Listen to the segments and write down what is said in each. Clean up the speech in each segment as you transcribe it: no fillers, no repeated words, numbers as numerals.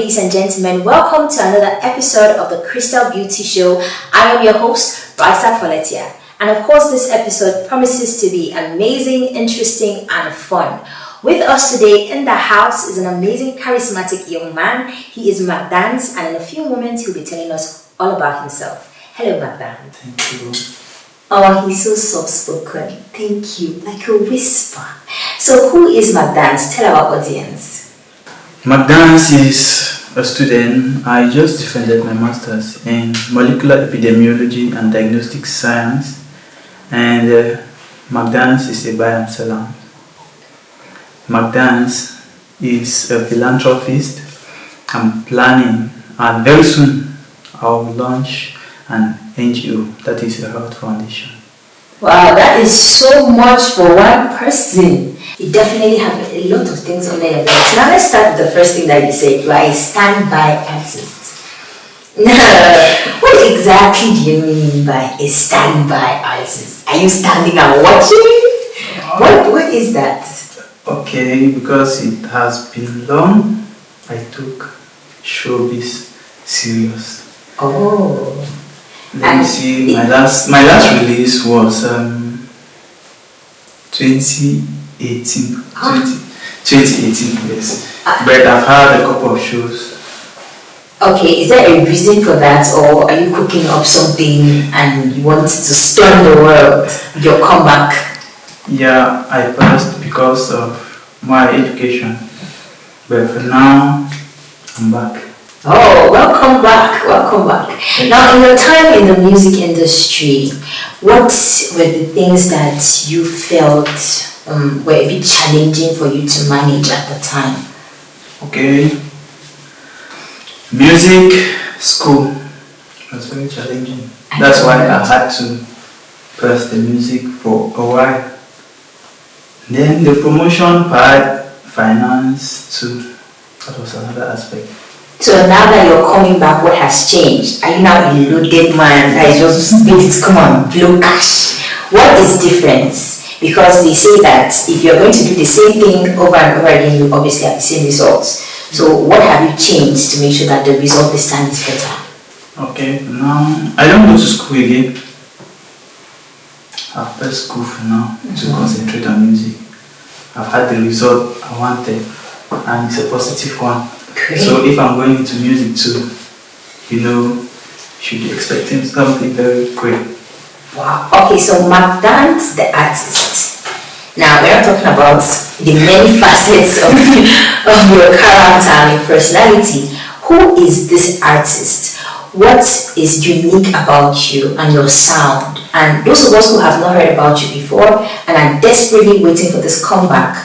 ladies and gentlemen. Welcome to another episode of the Crystal Beauty Show. I am your host, Raisa Foletia. And of course, this episode promises to be amazing, interesting, and fun. With us today in the house is an amazing, charismatic young man. He is Macdans, and in a few moments, he'll be telling us all about himself. Hello, Macdans. Thank you. Oh, he's so soft-spoken. Thank you. Like a whisper. So, who is Macdans? Tell our audience. Macdans is a student. I just defended my master's in molecular epidemiology and diagnostic science, and Macdans is a buy and seller. Macdans is a philanthropist. I'm planning, and very soon I'll launch an NGO, that is a health foundation. Wow, that is so much for one person. You definitely have a lot of things under your belt. Now let's start with the first thing that you said. You are a standby artist. What exactly do you mean by a standby artist? Are you standing and watching? What is that? Okay, because it has been long, I took showbiz serious. Oh. Let me see, my last release was 2018, yes. But I've had a couple of shows. Okay, is there a reason for that, or are you cooking up something and you want to stun the world with your comeback? Yeah, I passed because of my education, but for now, I'm back. Oh, welcome back. Now, in your time in the music industry, what were the things that you felt were a bit challenging for you to manage at the time? Okay, music school was very challenging. That's why I had to press the music for a while. Then the promotion part, finance too, that was another aspect. So now that you're coming back, what has changed? Are you now a loaded man that is just ready to come and blow cash? What is different? Because they say that if you're going to do the same thing over and over again, you obviously have the same results. So what have you changed to make sure that the result this time is better? Okay, now I don't go to school again. I've left school for now to concentrate on music. I've had the result I wanted, and it's a positive one. Great. So if I'm going into music too, you should be expecting something very great. Wow. Okay, so Macdans, the artist. Now we're not talking about the many facets of your character and your personality. Who is this artist? What is unique about you and your sound? And those of us who have not heard about you before and are desperately waiting for this comeback,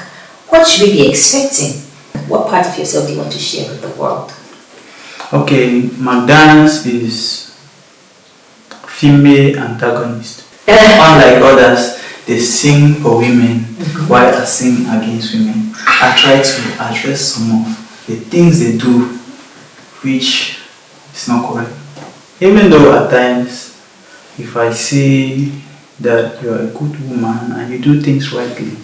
what should we be expecting? What part of yourself do you want to share with the world? Okay, Macdans is female antagonist. Unlike others, they sing for women while I sing against women. I try to address some of the things they do which is not correct. Even though at times, if I see that you are a good woman and you do things rightly,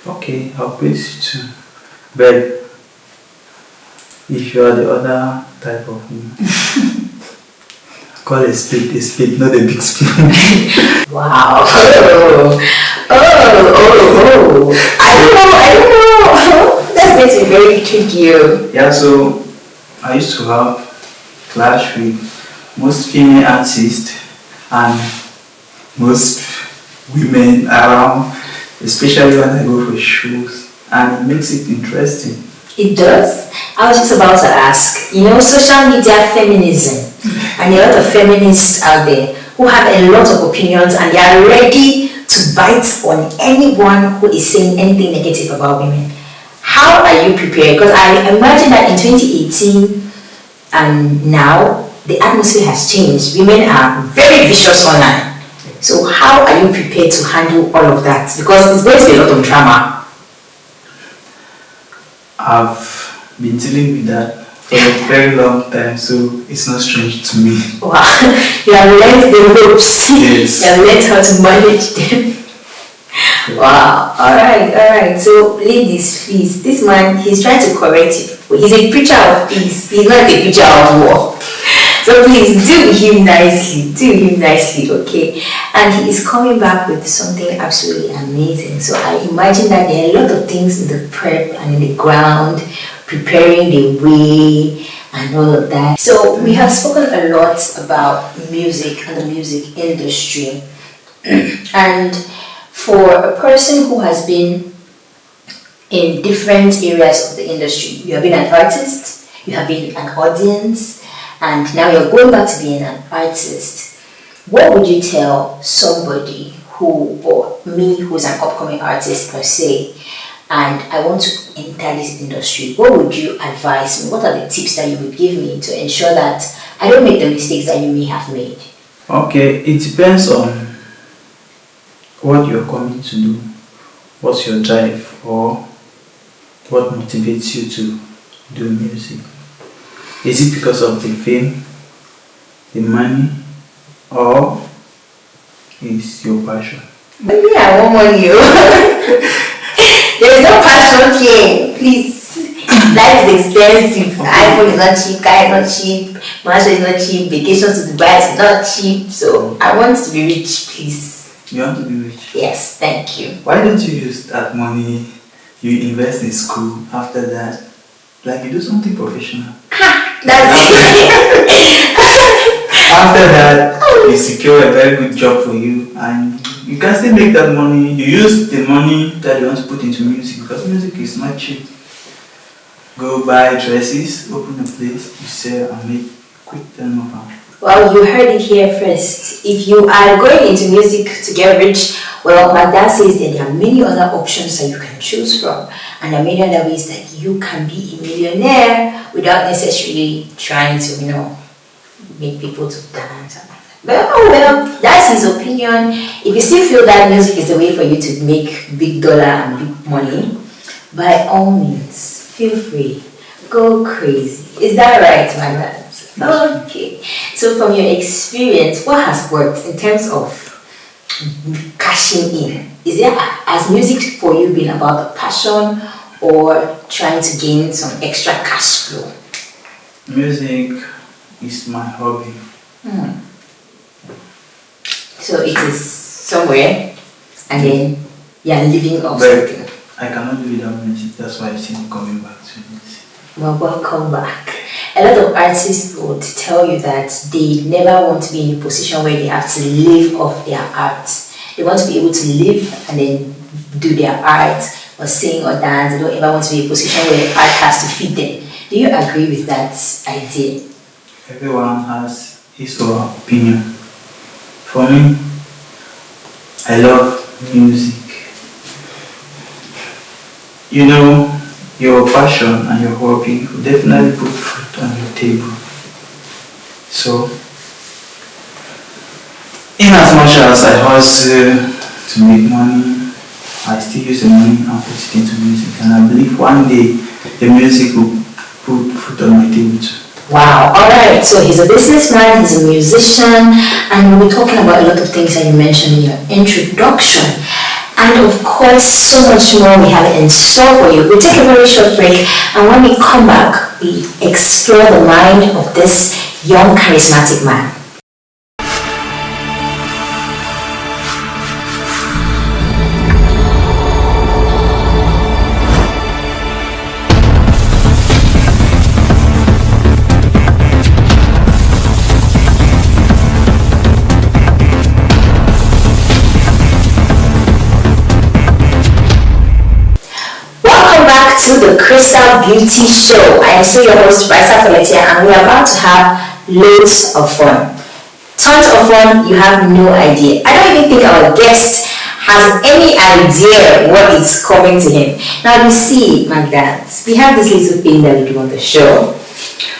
okay, I'll praise you too. But if you are the other type of woman, call a spade, not a big spoon. Wow. Oh. I don't know. That's going to be very tricky. Yeah, so I used to have clash with most female artists and most women around, especially when I go for shows, and it makes it interesting. It does. I was just about to ask, social media feminism, and a lot of feminists out there who have a lot of opinions and they are ready to bite on anyone who is saying anything negative about women. How are you prepared? Because I imagine that in 2018 and now, the atmosphere has changed. Women are very vicious online. So how are you prepared to handle all of that? Because there's going to be a lot of drama. I've been dealing with that for a very long time, so it's not strange to me. Wow, you have learned the ropes. Yes. You have learned how to manage them. Wow. All right. All right. So, ladies, please. This man, he's trying to correct you. He's a preacher of peace. He's not a preacher of war. So please do him nicely. Do him nicely, okay? And he is coming back with something absolutely amazing. So I imagine that there are a lot of things in the prep and in the ground, preparing the way and all of that. So we have spoken a lot about music and the music industry. And for a person who has been in different areas of the industry, you have been an artist, you have been an audience, and now you're going back to being an artist. What would you tell somebody who, or me, who's an upcoming artist per se, and I want to enter this industry? What would you advise me? What are the tips that you would give me to ensure that I don't make the mistakes that you may have made? Okay, it depends on what you're coming to do. What's your drive, or what motivates you to do music? Is it because of the fame, the money, or is your passion? Maybe I won't want you. There is no passion here, please. Life is expensive. iPhone is not cheap, car is not cheap, mansion is not cheap, vacation to Dubai is not cheap. So I want to be rich, please. You want to be rich? Yes, thank you. Why don't you use that money you invest in school, after that, like you do something professional? That's After that, you secure a very good job for you, and you can still make that money. You use the money that you want to put into music, because music is not cheap. Go buy dresses, open a place, you sell and make quick turnover. Well, you heard it here first. If you are going into music to get rich, well, Macdans says that there are many other options that you can choose from, and there are many other ways that you can be a millionaire without necessarily trying to, make people to dance. Well, that's his opinion. If you still feel that music is the way for you to make big dollar and big money, by all means, feel free, go crazy. Is that right, Macdans? Okay. So from your experience, what has worked in terms of cashing in? Has music for you been about the passion or trying to gain some extra cash flow? Music is my hobby. So it is somewhere, and then you are living off But something. I cannot do without music. That's why I see me coming back to music. Well, welcome back. A lot of artists would tell you that they never want to be in a position where they have to live off their art. They want to be able to live and then do their art or sing or dance. They don't ever want to be in a position where art has to feed them. Do you agree with that idea? Everyone has his or her opinion. For me, I love music. Your passion and your hobby will definitely put food on your table. So, in as much as I hustle to make money, I still use the money and put it into music. And I believe one day the music will put food on my table too. Wow, alright, so he's a businessman, he's a musician, and we'll be talking about a lot of things that you mentioned in your introduction. And of course, so much more we have in store for you. We'll take a very short break, and when we come back, we explore the mind of this young, charismatic man. To the Crystal Beauty Show. I am still your host, Brysa Feletia, and we are about to have loads of fun. Tons of fun, you have no idea. I don't even think our guest has any idea what is coming to him. Now you see, Macdans, we have this little thing that we do on the show.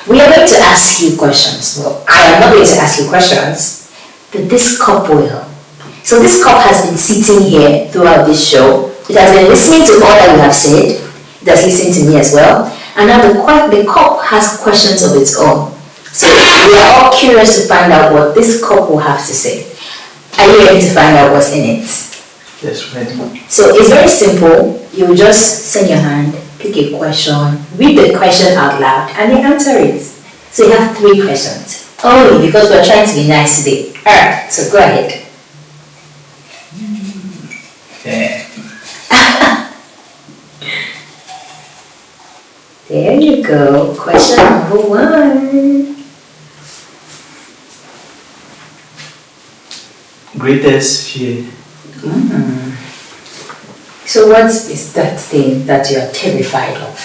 We are going to ask you questions. Well, I am not going to ask you questions, but this cup will. So this cup has been sitting here throughout this show. It has been listening to all that we have said. That's listening to me as well. And now the cup has questions of its own. So we are all curious to find out what this cup will have to say. Are you ready to find out what's in it? Yes, ready. So it's very simple. You just send your hand, pick a question, read the question out loud, and you answer it. So you have 3 questions. Only because we're trying to be nice today. Alright, so go ahead. Yeah. There you go. Question number 1. Greatest fear. So what is that thing that you are terrified of?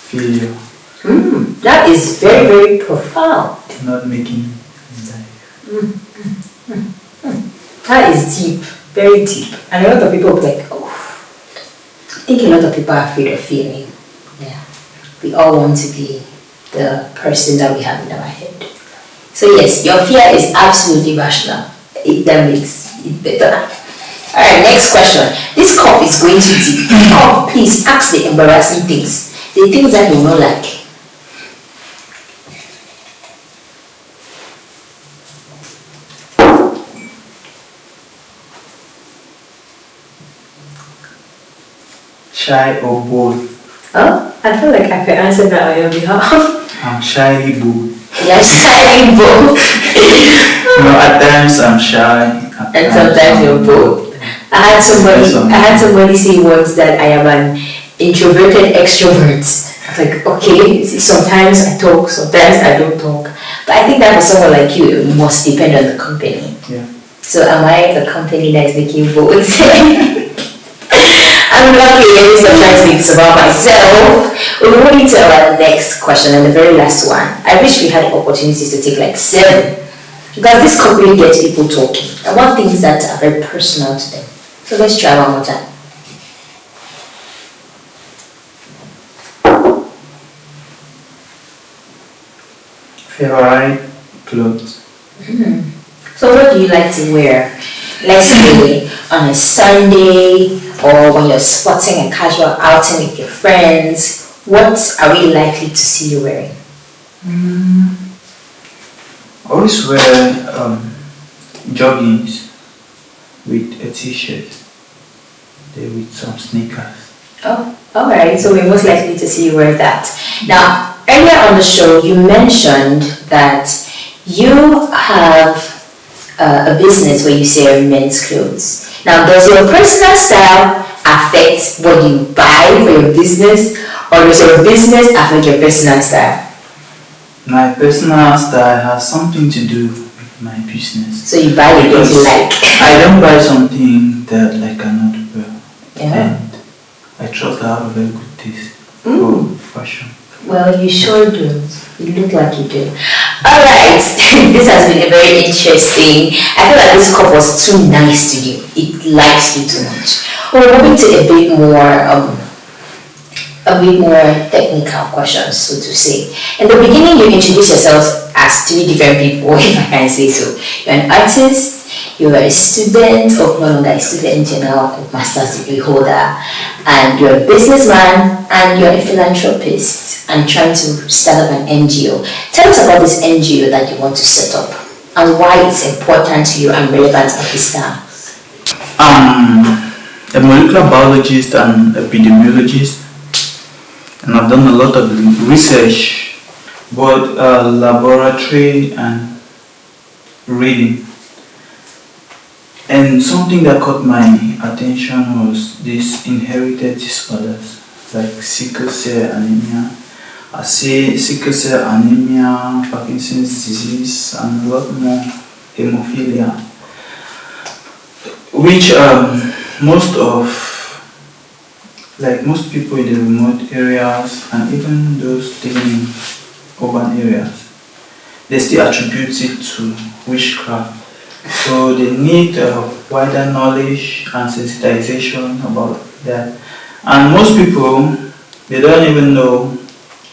Failure. That is very, very profound. Not making life. That is deep, very deep. And a lot of people will be like, oh, I think a lot of people are afraid of failing. Yeah. We all want to be the person that we have in our head. So yes, your fear is absolutely rational. That makes it better. Alright, next question. This cup is going to deep. Oh, please ask the embarrassing things. The things that you don't like. Shy or bold? Oh, I feel like I could answer that on your behalf. I'm shyly bold. You're shy bold. At times I'm shy. And sometimes you're bold. I had somebody say once that I am an introverted extrovert. I was like, okay, sometimes I talk, sometimes I don't talk. But I think that for someone like you, it must depend on the company. Yeah. So am I the company that is making bold? I'm lucky, at least I'm trying to think about myself. We're moving to our next question and the very last one. I wish we had opportunities to take like 7. Because this company gets people talking. I want things that are very personal to them. So let's try one more time. Favorite clothes? So what do you like to wear? Let's say on a Sunday or when you're sporting a casual outing with your friends. What are we likely to see you wearing? I always wear joggings with a t-shirt, then with some sneakers. Oh, alright, so we're most likely to see you wear that. Now, earlier on the show, you mentioned that you have a business where you sell men's clothes. Now, does your personal style affect what you buy for your business, or does your business affect your personal style? My personal style has something to do with my business. So you buy the things you like? I don't buy something that I cannot wear. Yeah. And I trust I have a very good taste for fashion. Well, you sure do. You look like you do. Alright, this has been a very interesting. I feel like this cup was too nice to you. It likes you too much. We're moving to a bit more technical questions, so to say. In the beginning, you introduce yourself as 3 different people, if I can say so. You're an artist, you're a student, or no longer a student, you're now a master's degree holder, and you're a businessman, and you're a philanthropist, and trying to start up an NGO. Tell us about this NGO that you want to set up, and why it's important to you and relevant at this time. A molecular biologist and epidemiologist, and I've done a lot of research, both laboratory and reading. And something that caught my attention was these inherited disorders like sickle cell anemia. I see sickle cell anemia, Parkinson's disease, and a lot more, hemophilia, which most people in the remote areas and even those living in urban areas, they still attribute it to witchcraft. So they need wider knowledge and sensitization about that. And most people, they don't even know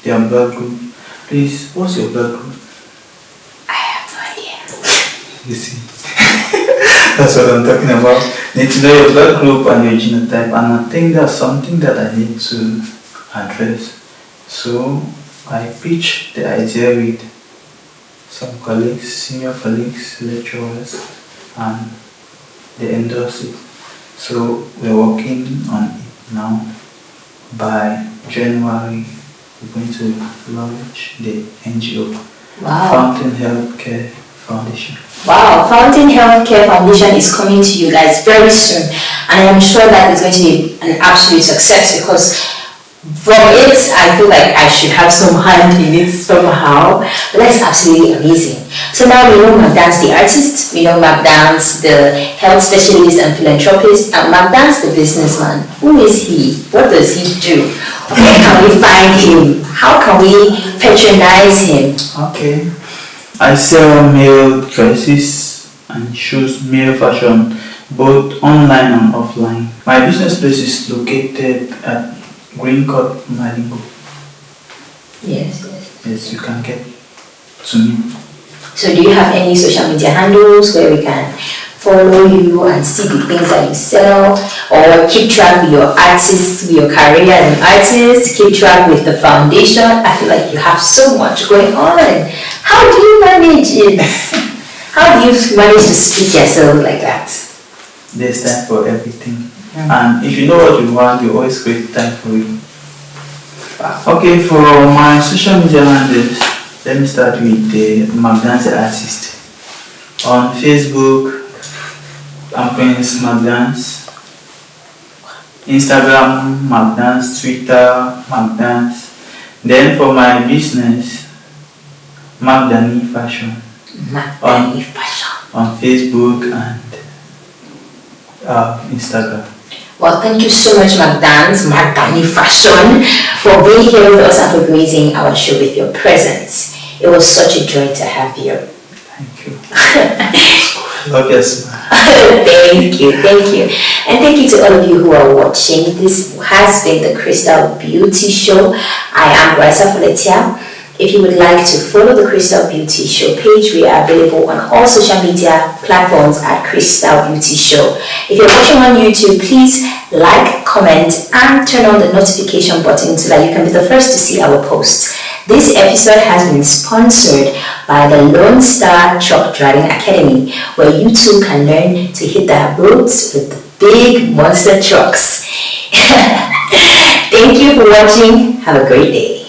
their blood group. Please, what's your blood group? I have no idea. You see, that's what I'm talking about. You need to know your blood group and your genotype, and I think that's something that I need to address. So I pitched the idea with some colleagues, senior colleagues, lecturers, and they endorsed it. So we're working on it now. By January, we're going to launch the NGO, Wow. Fountain Healthcare Foundation. Wow, Fountain Healthcare Foundation is coming to you guys very soon, and I am sure that it's going to be an absolute success, because from it, I feel like I should have some hand in it somehow. But that's absolutely amazing. So now we know Macdans the artist, we know Macdans the health specialist and philanthropist, and Macdans the businessman. Who is he? What does he do? Where can we find him? How can we patronize him? Okay. I sell male dresses and shoes, male fashion, both online and offline. My business place is located at Green Court, Malibu. Yes. Yes, you can get to me. So do you have any social media handles where we can follow you and see the things that you sell, or keep track with your artists, with your career as an artist, keep track with the foundation? I feel like you have so much going on. How do you manage it? How do you manage to split yourself like that? There's time for everything. And if you know what you want, you always create time for it. Wow. Okay, for my social media handles, let me start with the Macdans the artist. On Facebook, I'm Prince Macdans. Instagram, Macdans. Twitter, Macdans. Then for my business, Macdani Fashion. Macdani Fashion. On Facebook and Instagram. Well, thank you so much, Macdans, Macdani Fashion, for being here with us and for gracing our show with your presence. It was such a joy to have you. Thank you. Love your smile. Thank you. And thank you to all of you who are watching. This has been the Crystal Beauty Show. I am Raisa Foletia. If you would like to follow the Crystal Beauty Show page, we are available on all social media platforms at Crystal Beauty Show. If you're watching on YouTube, please like, comment, and turn on the notification button so that you can be the first to see our posts. This episode has been sponsored by the Lone Star Truck Driving Academy, where you too can learn to hit the roads with the big monster trucks. Thank you for watching. Have a great day.